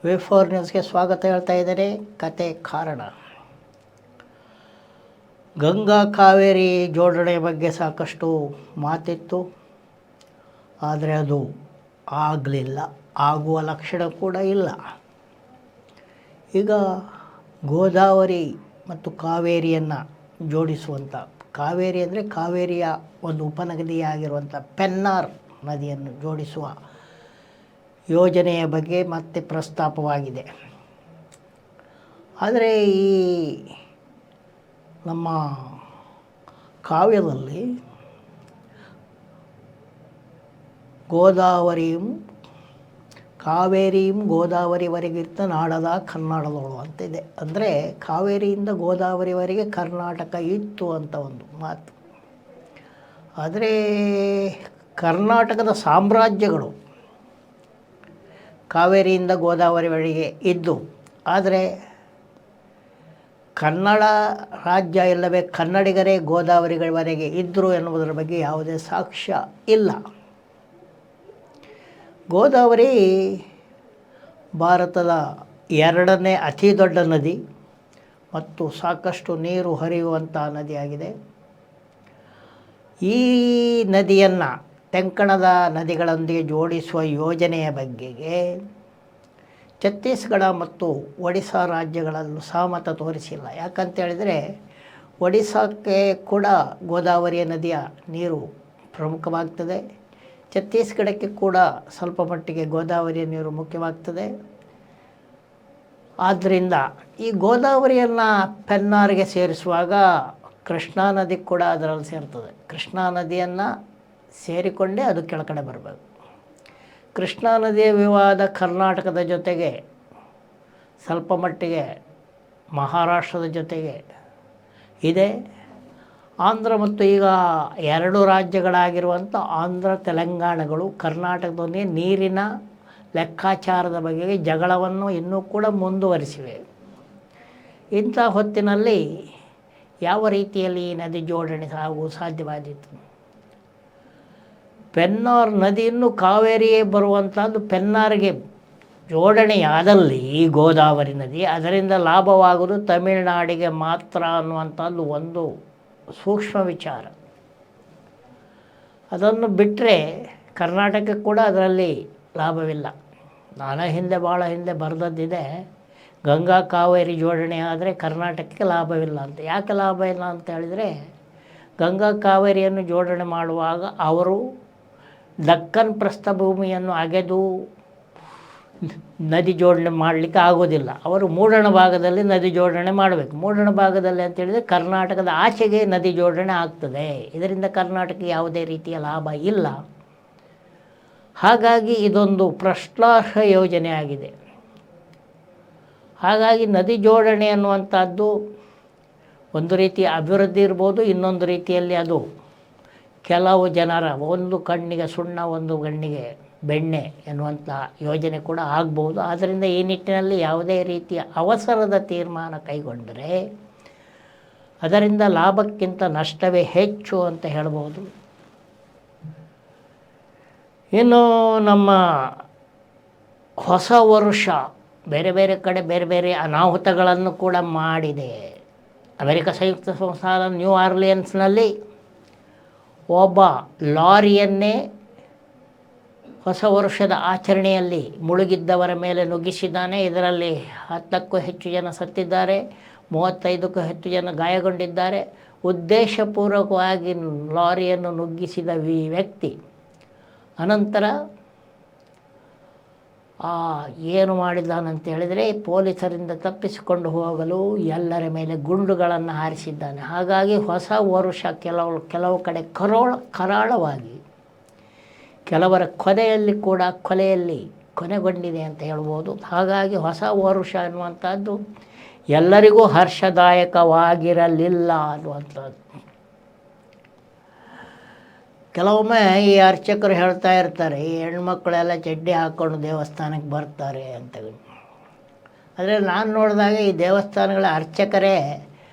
ವಿ4 ನ್ಯೂಸ್ಗೆ ಸ್ವಾಗತ ಹೇಳ್ತಾ ಇದ್ದಾರೆ. ಕತೆ ಕಾರಣ. ಗಂಗಾ ಕಾವೇರಿ ಜೋಡಣೆ ಬಗ್ಗೆ ಸಾಕಷ್ಟು ಮಾತಿತ್ತು, ಆದರೆ ಅದು ಆಗಲಿಲ್ಲ, ಆಗುವ ಲಕ್ಷಣ ಕೂಡ ಇಲ್ಲ. ಈಗ ಗೋದಾವರಿ ಮತ್ತು ಕಾವೇರಿಯನ್ನು ಜೋಡಿಸುವಂಥ, ಕಾವೇರಿ ಅಂದರೆ ಕಾವೇರಿಯ ಒಂದು ಉಪನದಿಯಾಗಿರುವಂಥ ಪೆನ್ನಾರ್ ನದಿಯನ್ನು ಜೋಡಿಸುವ ಯೋಜನೆಯ ಬಗ್ಗೆ ಮತ್ತೆ ಪ್ರಸ್ತಾಪವಾಗಿದೆ. ಆದರೆ ಈ ನಮ್ಮ ಕಾವ್ಯದಲ್ಲಿ ಕಾವೇರಿಯಂ ಗೋದಾವರಿವರೆಗಿರ್ತ ನಾಡದ ಕರ್ನಾಟಕದೋಳು ಅಂತಿದೆ. ಅಂದರೆ ಕಾವೇರಿಯಿಂದ ಗೋದಾವರಿವರೆಗೆ ಕರ್ನಾಟಕ ಇತ್ತು ಅಂತ ಒಂದು ಮಾತು. ಆದರೆ ಕರ್ನಾಟಕದ ಸಾಮ್ರಾಜ್ಯಗಳು ಕಾವೇರಿಯಿಂದ ಗೋದಾವರಿವರೆಗೆ ಇದ್ದು, ಆದರೆ ಕನ್ನಡ ರಾಜ್ಯ ಇಲ್ಲವೇ ಕನ್ನಡಿಗರೇ ಗೋದಾವರಿಗಳವರೆಗೆ ಇದ್ದರು ಎನ್ನುವುದರ ಬಗ್ಗೆ ಯಾವುದೇ ಸಾಕ್ಷ್ಯ ಇಲ್ಲ. ಗೋದಾವರಿ ಭಾರತದ ಎರಡನೇ ಅತಿ ದೊಡ್ಡ ನದಿ ಮತ್ತು ಸಾಕಷ್ಟು ನೀರು ಹರಿಯುವಂಥ ನದಿಯಾಗಿದೆ. ಈ ನದಿಯನ್ನು ತೆಂಕಣದ ನದಿಗಳೊಂದಿಗೆ ಜೋಡಿಸುವ ಯೋಜನೆಯ ಬಗ್ಗೆಗೆ ಛತ್ತೀಸ್ಗಢ ಮತ್ತು ಒಡಿಶಾ ರಾಜ್ಯಗಳಲ್ಲೂ ಸಹಮತ ತೋರಿಸಿಲ್ಲ. ಯಾಕಂತೇಳಿದರೆ ಒಡಿಶಾಕ್ಕೆ ಕೂಡ ಗೋದಾವರಿಯ ನದಿಯ ನೀರು ಪ್ರಮುಖವಾಗ್ತದೆ, ಛತ್ತೀಸ್ಗಢಕ್ಕೆ ಕೂಡ ಸ್ವಲ್ಪ ಮಟ್ಟಿಗೆ ಗೋದಾವರಿಯ ನೀರು ಮುಖ್ಯವಾಗ್ತದೆ. ಆದ್ದರಿಂದ ಈ ಗೋದಾವರಿಯನ್ನು ಪೆನ್ನಾರ್ಗೆ ಸೇರಿಸುವಾಗ ಕೃಷ್ಣಾ ನದಿ ಕೂಡ ಅದರಲ್ಲಿ ಸೇರ್ತದೆ. ಕೃಷ್ಣಾ ನದಿಯನ್ನು ಸೇರಿಕೊಂಡೇ ಅದು ಕೆಳಗಡೆ ಬರಬೇಕು. ಕೃಷ್ಣಾ ನದಿಯ ವಿವಾದ ಕರ್ನಾಟಕದ ಜೊತೆಗೆ ಸ್ವಲ್ಪ ಮಟ್ಟಿಗೆ ಮಹಾರಾಷ್ಟ್ರದ ಜೊತೆಗೆ ಇದೆ. ಆಂಧ್ರ ಮತ್ತು ಈಗ ಎರಡು ರಾಜ್ಯಗಳಾಗಿರುವಂಥ ಆಂಧ್ರ ತೆಲಂಗಾಣಗಳು ಕರ್ನಾಟಕದೊಂದಿಗೆ ನೀರಿನ ಲೆಕ್ಕಾಚಾರದ ಬಗೆಗೆ ಜಗಳವನ್ನು ಇನ್ನೂ ಕೂಡ ಮುಂದುವರಿಸಿವೆ. ಇಂಥ ಹೊತ್ತಿನಲ್ಲಿ ಯಾವ ರೀತಿಯಲ್ಲಿ ಈ ನದಿ ಜೋಡಣೆ ಸಾಧ್ಯವಾದೀತು? ಪೆನ್ನಾರ್ ನದಿಯನ್ನು ಕಾವೇರಿಯೇ ಬರುವಂಥದ್ದು ಪೆನ್ನಾರ್ಗೆ ಜೋಡಣೆಯಾದಲ್ಲಿ ಈ ಗೋದಾವರಿ ನದಿ ಅದರಿಂದ ಲಾಭವಾಗುವುದು ತಮಿಳುನಾಡಿಗೆ ಮಾತ್ರ ಅನ್ನುವಂಥದ್ದು ಒಂದು ಸೂಕ್ಷ್ಮ ವಿಚಾರ. ಅದನ್ನು ಬಿಟ್ಟರೆ ಕರ್ನಾಟಕಕ್ಕೆ ಕೂಡ ಅದರಲ್ಲಿ ಲಾಭವಿಲ್ಲ. ನಾನು ಭಾಳ ಹಿಂದೆ ಬರೆದದ್ದಿದೆ, ಗಂಗಾ ಕಾವೇರಿ ಜೋಡಣೆ ಆದರೆ ಕರ್ನಾಟಕಕ್ಕೆ ಲಾಭವಿಲ್ಲ ಅಂತ. ಯಾಕೆ ಲಾಭ ಇಲ್ಲ ಅಂತ ಹೇಳಿದರೆ, ಗಂಗಾ ಕಾವೇರಿಯನ್ನು ಜೋಡಣೆ ಮಾಡುವಾಗ ಅವರು ದಕ್ಕನ್ ಪ್ರಸ್ಥಭೂಮಿಯನ್ನು ಅಗೆದು ನದಿ ಜೋಡಣೆ ಮಾಡಲಿಕ್ಕೆ ಆಗೋದಿಲ್ಲ. ಅವರು ಮೂಡಣ ಭಾಗದಲ್ಲಿ ನದಿ ಜೋಡಣೆ ಮಾಡಬೇಕು. ಮೂಡಣ ಭಾಗದಲ್ಲಿ ಅಂತೇಳಿದರೆ ಕರ್ನಾಟಕದ ಆಚೆಗೆ ನದಿ ಜೋಡಣೆ ಆಗ್ತದೆ. ಇದರಿಂದ ಕರ್ನಾಟಕಕ್ಕೆ ಯಾವುದೇ ರೀತಿಯ ಲಾಭ ಇಲ್ಲ. ಹಾಗಾಗಿ ಇದೊಂದು ಪ್ರಶ್ನಾರ್ಹ ಯೋಜನೆ ಆಗಿದೆ. ಹಾಗಾಗಿ ನದಿ ಜೋಡಣೆ ಅನ್ನುವಂಥದ್ದು ಒಂದು ರೀತಿಯ ಅಭಿವೃದ್ಧಿ ಇರ್ಬೋದು, ಇನ್ನೊಂದು ರೀತಿಯಲ್ಲಿ ಅದು ಕೆಲವು ಜನರ ಒಂದು ಕಣ್ಣಿಗೆ ಸುಣ್ಣ ಒಂದು ಕಣ್ಣಿಗೆ ಬೆಣ್ಣೆ ಎನ್ನುವಂಥ ಯೋಜನೆ ಕೂಡ ಆಗ್ಬೋದು. ಆದ್ದರಿಂದ ಈ ನಿಟ್ಟಿನಲ್ಲಿ ಯಾವುದೇ ರೀತಿಯ ಅವಸರದ ತೀರ್ಮಾನ ಕೈಗೊಂಡರೆ ಅದರಿಂದ ಲಾಭಕ್ಕಿಂತ ನಷ್ಟವೇ ಹೆಚ್ಚು ಅಂತ ಹೇಳ್ಬೋದು. ಇನ್ನು ನಮ್ಮ ಹೊಸ ವರುಷ ಬೇರೆ ಬೇರೆ ಕಡೆ ಬೇರೆ ಬೇರೆ ಅನಾಹುತಗಳನ್ನು ಕೂಡ ಮಾಡಿದೆ. ಅಮೆರಿಕ ಸಂಯುಕ್ತ ಸಂಸ್ಥಾನ ನ್ಯೂ ಆರ್ಲಿಯನ್ಸ್ನಲ್ಲಿ ಒಬ್ಬ ಲಾರಿಯನ್ನೇ ಹೊಸ ವರ್ಷದ ಆಚರಣೆಯಲ್ಲಿ ಮುಳುಗಿದ್ದವರ ಮೇಲೆ ನುಗ್ಗಿಸಿದ್ದಾನೆ. ಇದರಲ್ಲಿ 10ಕ್ಕೂ ಹೆಚ್ಚು ಜನ ಸತ್ತಿದ್ದಾರೆ, 35ಕ್ಕೂ ಹೆಚ್ಚು ಜನ ಗಾಯಗೊಂಡಿದ್ದಾರೆ. ಉದ್ದೇಶಪೂರ್ವಕವಾಗಿ ಲಾರಿಯನ್ನು ನುಗ್ಗಿಸಿದ ಈ ವ್ಯಕ್ತಿ ಅನಂತರ ಏನು ಮಾಡಿದ್ದಾನಂತ ಹೇಳಿದರೆ, ಪೊಲೀಸರಿಂದ ತಪ್ಪಿಸಿಕೊಂಡು ಹೋಗಲು ಎಲ್ಲರ ಮೇಲೆ ಗುಂಡುಗಳನ್ನು ಹಾರಿಸಿದ್ದಾನೆ. ಹಾಗಾಗಿ ಹೊಸ ವರುಷ ಕೆಲವು ಕಡೆ ಕರಾಳವಾಗಿ, ಕೆಲವರ ಕೊಲೆಯಲ್ಲಿ ಕೊನೆಗೊಂಡಿದೆ ಅಂತ ಹೇಳ್ಬೋದು. ಹಾಗಾಗಿ ಹೊಸ ವರುಷ ಅನ್ನುವಂಥದ್ದು ಎಲ್ಲರಿಗೂ ಹರ್ಷದಾಯಕವಾಗಿರಲಿಲ್ಲ ಅನ್ನುವಂಥದ್ದು. ಕೆಲವೊಮ್ಮೆ ಈ ಅರ್ಚಕರು ಹೇಳ್ತಾ ಇರ್ತಾರೆ, ಈ ಹೆಣ್ಮಕ್ಳೆಲ್ಲ ಚಡ್ಡಿ ಹಾಕ್ಕೊಂಡು ದೇವಸ್ಥಾನಕ್ಕೆ ಬರ್ತಾರೆ ಅಂತ. ಆದರೆ ನಾನು ನೋಡಿದಾಗ ಈ ದೇವಸ್ಥಾನಗಳ ಅರ್ಚಕರೇ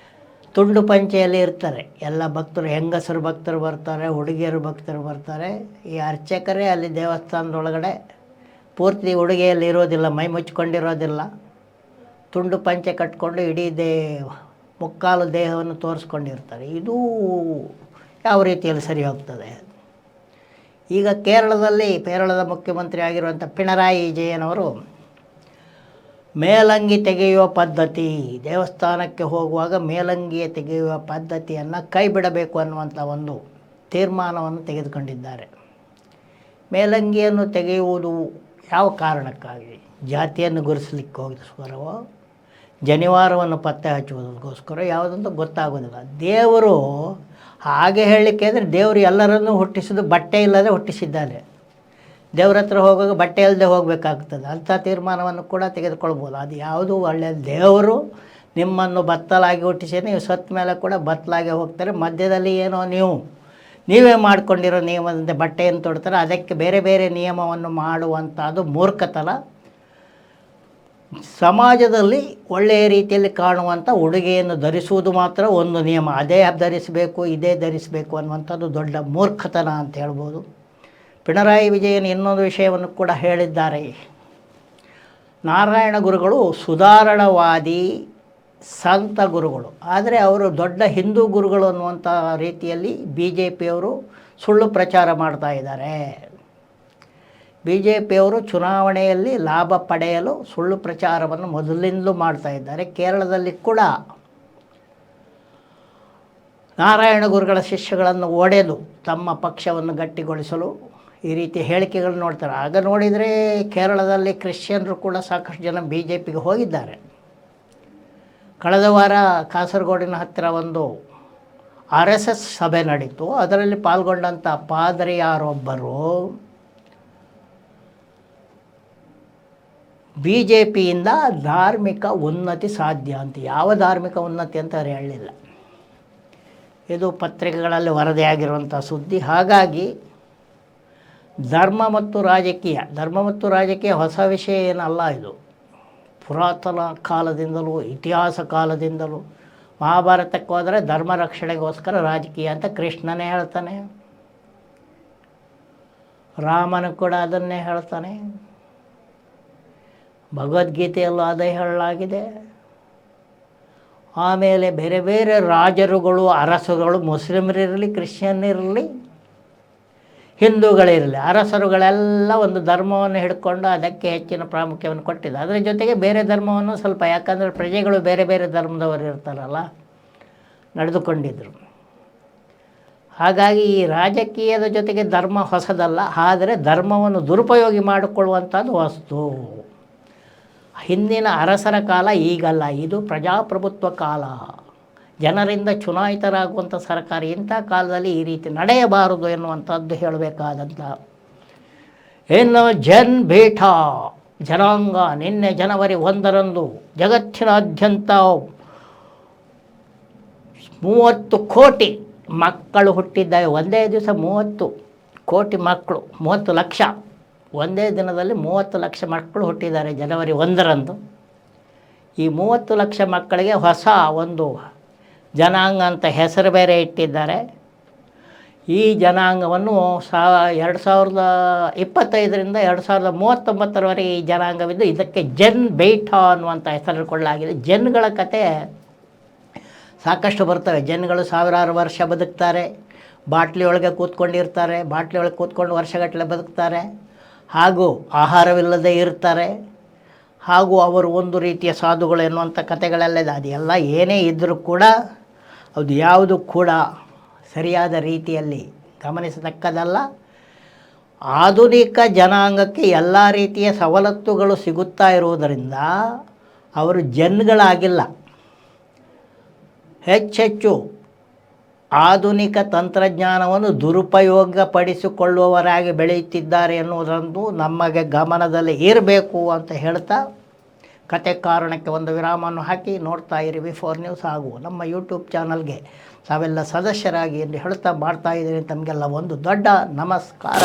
ತುಂಡು ಪಂಚೆಯಲ್ಲಿ ಇರ್ತಾರೆ. ಎಲ್ಲ ಭಕ್ತರು, ಹೆಂಗಸರು ಭಕ್ತರು ಬರ್ತಾರೆ, ಹುಡುಗಿಯರು ಭಕ್ತರು ಬರ್ತಾರೆ. ಈ ಅರ್ಚಕರೇ ಅಲ್ಲಿ ದೇವಸ್ಥಾನದೊಳಗಡೆ ಪೂರ್ತಿ ಉಡುಗೆಯಲ್ಲಿ ಇರೋದಿಲ್ಲ, ಮೈ ಮುಚ್ಕೊಂಡಿರೋದಿಲ್ಲ, ತುಂಡು ಪಂಚೆ ಕಟ್ಕೊಂಡು ಇಡೀ ಮುಕ್ಕಾಲು ದೇಹವನ್ನು ತೋರಿಸ್ಕೊಂಡಿರ್ತಾರೆ. ಇದು ಯಾವ ರೀತಿಯಲ್ಲಿ ಸರಿ ಹೋಗ್ತದೆ? ಈಗ ಕೇರಳದ ಮುಖ್ಯಮಂತ್ರಿ ಆಗಿರುವಂಥ ಪಿಣರಾಯಿ ವಿಜಯನ್ ಮೇಲಂಗಿ ತೆಗೆಯುವ ಪದ್ಧತಿ, ದೇವಸ್ಥಾನಕ್ಕೆ ಹೋಗುವಾಗ ಮೇಲಂಗಿಯ ತೆಗೆಯುವ ಪದ್ಧತಿಯನ್ನು ಕೈ ಬಿಡಬೇಕು ಅನ್ನುವಂಥ ಒಂದು ತೀರ್ಮಾನವನ್ನು ತೆಗೆದುಕೊಂಡಿದ್ದಾರೆ. ಮೇಲಂಗಿಯನ್ನು ತೆಗೆಯುವುದು ಯಾವ ಕಾರಣಕ್ಕಾಗಿ? ಜಾತಿಯನ್ನು ಗುರುತಿಸಲಿಕ್ಕೋಸ್ಕರವೋ, ಜನಿವಾರವನ್ನು ಪತ್ತೆ ಹಚ್ಚುವುದಕ್ಕೋಸ್ಕರ, ಯಾವುದಂತ ಗೊತ್ತಾಗೋದಿಲ್ಲ. ದೇವರು ಹಾಗೆ ಹೇಳಲಿಕ್ಕೆ ಅಂದರೆ ದೇವರು ಎಲ್ಲರನ್ನೂ ಹುಟ್ಟಿಸಿದ್ದು ಬಟ್ಟೆ ಇಲ್ಲದೆ ಹುಟ್ಟಿಸಿದ್ದಾನೆ. ದೇವ್ರ ಹತ್ರ ಹೋಗುವಾಗ ಬಟ್ಟೆ ಇಲ್ಲದೆ ಹೋಗಬೇಕಾಗ್ತದೆ. ಅಂಥ ತೀರ್ಮಾನವನ್ನು ಕೂಡ ತೆಗೆದುಕೊಳ್ಬೋದು. ಅದು ಯಾವುದು ಒಳ್ಳೆಯ? ದೇವರು ನಿಮ್ಮನ್ನು ಬತ್ತಲಾಗಿ ಹುಟ್ಟಿಸಿ, ನೀವು ಸತ್ತ ಮೇಲೆ ಕೂಡ ಬತ್ತಲಾಗಿ ಹೋಗ್ತಾರೆ. ಮಧ್ಯದಲ್ಲಿ ಏನೋ ನೀವೇ ಮಾಡಿಕೊಂಡಿರೋ ನಿಯಮದಂತೆ ಬಟ್ಟೆಯನ್ನು ತೊಡ್ತಾರೆ. ಅದಕ್ಕೆ ಬೇರೆ ಬೇರೆ ನಿಯಮವನ್ನು ಮಾಡುವಂಥದ್ದು ಮೂರ್ಖತನ. ಸಮಾಜದಲ್ಲಿ ಒಳ್ಳೆಯ ರೀತಿಯಲ್ಲಿ ಕಾಣುವಂಥ ಉಡುಗೆಯನ್ನು ಧರಿಸುವುದು ಮಾತ್ರ ಒಂದು ನಿಯಮ. ಅದೇ ಧರಿಸಬೇಕು, ಇದೇ ಧರಿಸಬೇಕು ಅನ್ನುವಂಥದ್ದು ದೊಡ್ಡ ಮೂರ್ಖತನ ಅಂತ ಹೇಳ್ಬೋದು. ಪಿಣರಾಯಿ ವಿಜಯನ್ ಇನ್ನೊಂದು ವಿಷಯವನ್ನು ಕೂಡ ಹೇಳಿದ್ದಾರೆ. ನಾರಾಯಣ ಗುರುಗಳು ಸುಧಾರಣವಾದಿ ಸಂತ ಗುರುಗಳು, ಆದರೆ ಅವರು ದೊಡ್ಡ ಹಿಂದೂ ಗುರುಗಳು ಅನ್ನುವಂಥ ರೀತಿಯಲ್ಲಿ BJPಯವರು ಸುಳ್ಳು ಪ್ರಚಾರ ಮಾಡ್ತಾ ಇದ್ದಾರೆ. BJPಯವರು ಚುನಾವಣೆಯಲ್ಲಿ ಲಾಭ ಪಡೆಯಲು ಸುಳ್ಳು ಪ್ರಚಾರವನ್ನು ಮೊದಲಿಂದಲೂ ಮಾಡ್ತಾ ಇದ್ದಾರೆ. ಕೇರಳದಲ್ಲಿ ಕೂಡ ನಾರಾಯಣ ಗುರುಗಳ ಶಿಷ್ಯಗಳನ್ನು ಒಡೆದು ತಮ್ಮ ಪಕ್ಷವನ್ನು ಗಟ್ಟಿಗೊಳಿಸಲು ಈ ರೀತಿ ಹೇಳಿಕೆಗಳು ನೋಡ್ತಾರೆ. ಆಗ ನೋಡಿದರೆ ಕೇರಳದಲ್ಲಿ ಕ್ರಿಶ್ಚಿಯನ್ರು ಕೂಡ ಸಾಕಷ್ಟು ಜನ BJPಗೆ ಹೋಗಿದ್ದಾರೆ. ಕಳೆದ ವಾರ ಕಾಸರಗೋಡಿನ ಹತ್ತಿರ ಒಂದು RSS ಸಭೆ ನಡೀತು. ಅದರಲ್ಲಿ ಪಾಲ್ಗೊಂಡಂಥ ಪಾದರಿಯಾರೊಬ್ಬರು BJPಯಿಂದ ಧಾರ್ಮಿಕ ಉನ್ನತಿ ಸಾಧ್ಯ ಅಂತ, ಯಾವ ಧಾರ್ಮಿಕ ಉನ್ನತಿ ಅಂತ ಅವ್ರು ಹೇಳಲಿಲ್ಲ. ಇದು ಪತ್ರಿಕೆಗಳಲ್ಲಿ ವರದಿಯಾಗಿರುವಂಥ ಸುದ್ದಿ. ಹಾಗಾಗಿ ಧರ್ಮ ಮತ್ತು ರಾಜಕೀಯ ಹೊಸ ವಿಷಯ ಏನಲ್ಲ. ಇದು ಪುರಾತನ ಕಾಲದಿಂದಲೂ, ಇತಿಹಾಸ ಕಾಲದಿಂದಲೂ. ಮಹಾಭಾರತಕ್ಕೆ ಹೋದರೆ ಧರ್ಮ ರಕ್ಷಣೆಗೋಸ್ಕರ ರಾಜಕೀಯ ಅಂತ ಕೃಷ್ಣನೇ ಹೇಳ್ತಾನೆ, ರಾಮನು ಕೂಡ ಅದನ್ನೇ ಹೇಳ್ತಾನೆ, ಭಗವದ್ಗೀತೆಯಲ್ಲೂ ಅದೇ ಹೇಳಲಾಗಿದೆ. ಆಮೇಲೆ ಬೇರೆ ಬೇರೆ ರಾಜರುಗಳು, ಅರಸರುಗಳು, ಮುಸ್ಲಿಮರಿರಲಿ, ಕ್ರಿಶ್ಚಿಯನ್ನಿರಲಿ, ಹಿಂದೂಗಳಿರಲಿ, ಅರಸರುಗಳೆಲ್ಲ ಒಂದು ಧರ್ಮವನ್ನು ಹಿಡ್ಕೊಂಡು ಅದಕ್ಕೆ ಹೆಚ್ಚಿನ ಪ್ರಾಮುಖ್ಯವನ್ನು ಕೊಟ್ಟಿದ್ದಾರೆ. ಅದರ ಜೊತೆಗೆ ಬೇರೆ ಧರ್ಮವನ್ನು ಸ್ವಲ್ಪ, ಯಾಕಂದರೆ ಪ್ರಜೆಗಳು ಬೇರೆ ಬೇರೆ ಧರ್ಮದವರು ಇರ್ತಾರಲ್ಲ, ನಡೆದುಕೊಂಡಿದ್ದರು. ಹಾಗಾಗಿ ಈ ರಾಜಕೀಯದ ಜೊತೆಗೆ ಧರ್ಮ ಹೊಸದಲ್ಲ, ಆದರೆ ಧರ್ಮವನ್ನು ದುರುಪಯೋಗಿ ಮಾಡಿಕೊಳ್ಳುವಂಥದ್ದು ವಸ್ತು. ಹಿಂದಿನ ಅರಸರ ಕಾಲ ಈಗಲ್ಲ, ಇದು ಪ್ರಜಾಪ್ರಭುತ್ವ ಕಾಲ, ಜನರಿಂದ ಚುನಾಯಿತರಾಗುವಂಥ ಸರ್ಕಾರ. ಇಂಥ ಕಾಲದಲ್ಲಿ ಈ ರೀತಿ ನಡೆಯಬಾರದು ಎನ್ನುವಂಥದ್ದು ಹೇಳಬೇಕಾದಂಥ. ಇನ್ನು ಜನಾಂಗ ನಿನ್ನೆ ಜನವರಿ 1ರಂದು ಜಗತ್ತಿನಾದ್ಯಂತ 30 ಕೋಟಿ ಮಕ್ಕಳು ಹುಟ್ಟಿದ್ದಾರೆ. ಒಂದೇ ದಿವಸ 30 ಕೋಟಿ ಮಕ್ಕಳು, 30 ಲಕ್ಷ, ಒಂದೇ ದಿನದಲ್ಲಿ 30 ಲಕ್ಷ ಮಕ್ಕಳು ಹುಟ್ಟಿದ್ದಾರೆ ಜನವರಿ 1ರಂದು. ಈ 30 ಲಕ್ಷ ಮಕ್ಕಳಿಗೆ ಹೊಸ ಒಂದು ಜನಾಂಗ ಅಂತ ಹೆಸರು ಬೇರೆ ಇಟ್ಟಿದ್ದಾರೆ. ಈ ಜನಾಂಗವನ್ನು 2025ರಿಂದ 2039ರವರೆಗೆ ಈ ಜನಾಂಗವಿದ್ದು ಇದಕ್ಕೆ ಜನ್ ಬೇಟಾ ಅನ್ನುವಂಥ ಹೆಸರು ಕೊಳ್ಳಲಾಗಿದೆ. ಜನ್ಗಳ ಕತೆ ಸಾಕಷ್ಟು ಬರ್ತವೆ. ಜನ್ಗಳು ಸಾವಿರಾರು ವರ್ಷ ಬದುಕ್ತಾರೆ, ಬಾಟ್ಲಿಯೊಳಗೆ ಕೂತ್ಕೊಂಡಿರ್ತಾರೆ, ಬಾಟ್ಲಿಯೊಳಗೆ ಕೂತ್ಕೊಂಡು ವರ್ಷಗಟ್ಟಲೆ ಬದುಕ್ತಾರೆ, ಹಾಗೂ ಆಹಾರವಿಲ್ಲದೆ ಇರ್ತಾರೆ, ಹಾಗೂ ಅವರು ಒಂದು ರೀತಿಯ ಸಾಧುಗಳು ಎನ್ನುವಂಥ ಕಥೆಗಳೆಲ್ಲ ಇದೆ. ಅದೆಲ್ಲ ಏನೇ ಇದ್ದರೂ ಕೂಡ ಅದು ಯಾವುದು ಕೂಡ ಸರಿಯಾದ ರೀತಿಯಲ್ಲಿ ಗಮನಿಸತಕ್ಕದಲ್ಲ. ಆಧುನಿಕ ಜನಾಂಗಕ್ಕೆ ಎಲ್ಲ ರೀತಿಯ ಸವಲತ್ತುಗಳು ಸಿಗುತ್ತಾ ಇರುವುದರಿಂದ ಅವರು ಜನಗಳಾಗಿಲ್ಲ, ಹೆಚ್ಚೆಚ್ಚು ಆಧುನಿಕ ತಂತ್ರಜ್ಞಾನವನ್ನು ದುರುಪಯೋಗಪಡಿಸಿಕೊಳ್ಳುವವರಾಗಿ ಬೆಳೆಯುತ್ತಿದ್ದಾರೆ ಎನ್ನುವುದನ್ನು ನಮಗೆ ಗಮನದಲ್ಲಿ ಇರಬೇಕು ಅಂತ ಹೇಳ್ತಾ ಕತೆ ಕಾರಣಕ್ಕೆ ಒಂದು ವಿರಾಮವನ್ನು ಹಾಕಿ ನೋಡ್ತಾ ಇರಿ V4 ನ್ಯೂಸ್. ಹಾಗೂ ನಮ್ಮ ಯೂಟ್ಯೂಬ್ ಚಾನಲ್ಗೆ ತಾವೆಲ್ಲ ಸದಸ್ಯರಾಗಿ ಎಂದು ಹೇಳ್ತಾ ಮಾಡ್ತಾಯಿದ್ದೀನಿ. ತಮಗೆಲ್ಲ ಒಂದು ದೊಡ್ಡ ನಮಸ್ಕಾರ.